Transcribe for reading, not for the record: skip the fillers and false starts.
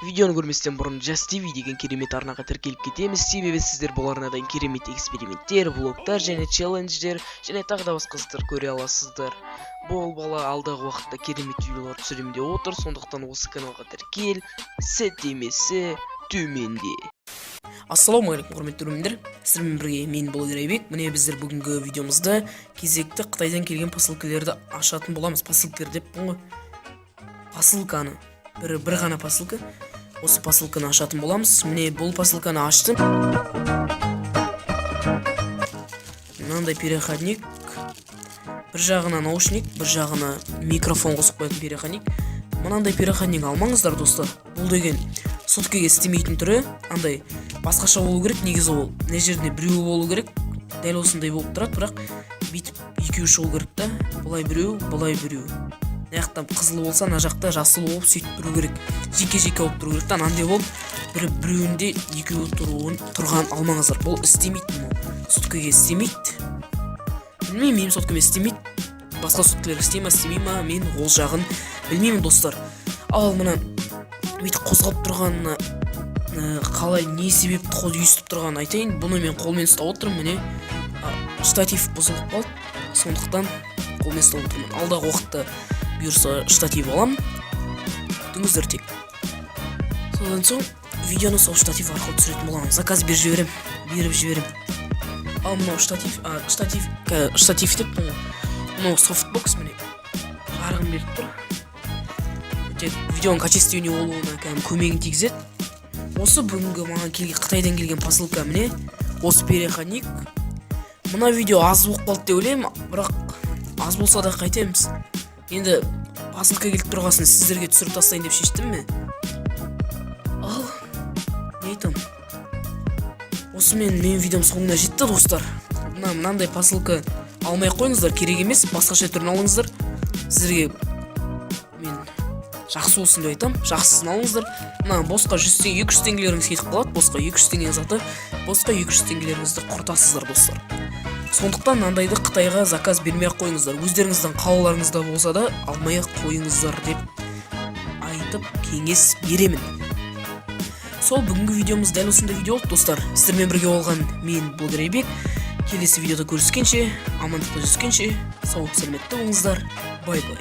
Видеоны көрместен бұрын Just TV деген керемет арнаға тіркеліп кетеміз. Себебі сіздер бұл арнадан керемет эксперименттер, влогтар және челлендждер және тағы да басқа істер көре аласыздар. Бұл бала алдағы уақытта керемет видеолар түсіремін деп отыр, сондықтан осы каналға тіркел, сілтемесі төменде. Ассалаумағалейкум құрметті көрермендер, сіздермен бірге мен блогер Айбек. Міне біздер бүгінгі видеомызда кезекті Қытайдан келген посылкалерді ашатын боламыз. Посылкалер деп ғой. Посылканы бір ғана посылка. Осы посылканы ашатын боламыз. Міне бұл посылканы аштым. Мынандай переходник. Бір жағына наушник, бір жағына микрофон қосып қоятын переходник. Мынандай переходник алмаңыздар, достар. Бұл деген соткаға істемейтін түрі, андай басқаша болу керек. Негізі ол не жерде біреу болу керек. Дәл осындай болып тұрады, бірақ бүйтіп екеуі шығу керек та. Бұлай біреу, бұлай біреу. Аяқтан қызыл болса, ана жақта жасыл болып сөйтіп тұру керек. Жеке-жеке болып тұру керек та. Андай болып біреуінде екеуі тұрған алмаңыздар. Бұл істемейді, соткаға істемейді. Білмеймін, менің соткаға істемейді. Басқа соткалар істей ма, істемей ма, мен ол жағын білмеймін, достар. Ал мына бүйтіп қозғалып тұрғанына қалай, не себепті үйістіп тұрғанын айтайын. Бұны мен қолмен ұстап отырмын. Міне штатив бұзылып қалды, сондықтан қолмен ұстап отырмын. Алдағы уақытта бұйырса штатив аламын. Күтіңіздер тек. Содан соң видеоны сол штатив арқылы түсіретін боламын. Заказ беріп жіберем. Ал мынау штатив деп мынау софтбокс, міне жарығын беріп тұр. Видеоның качественный болуына көмегін тигізеді. Осы бүгінгі маған Қытайдан келген посылка, міне осы переходник. Мына видео аз болып қалды деп ойлаймын, бірақ аз болса да қайтеміз. Енді посылка келіп тұрғасын сіздерге түсіріп тастайын деп шештім ме? Ал не айтам? Осымен мен видеом соңына жетті, достар. Мынандай посылка алмай қойыңыздар, керек емес, басқаша түрін алыңыздар. Сіздерге мен жақсы болсын деп айтам, жақсысын алыңыздар. Мына босқа 200 теңгелеріңіз кетіп қалады, босқа 200 теңгені заты, босқа 200 теңгелеріңізді құртасыздар, достар. Сондықтан мынандайды Қытайға заказ бермей қойыңыздар. Өздеріңіздің қалауларыңызда болса да алмай қойыңыздар деп айтып кеңес беремін. Сол бүгінгі видеомыз дәл осындай видео болды, достар. Сіздермен бірге болған мен блогер Айбек. Келесі видеода көріскенше, амандықта жүзгенше, сау сәлеметті болыңыздар. Бай-бай.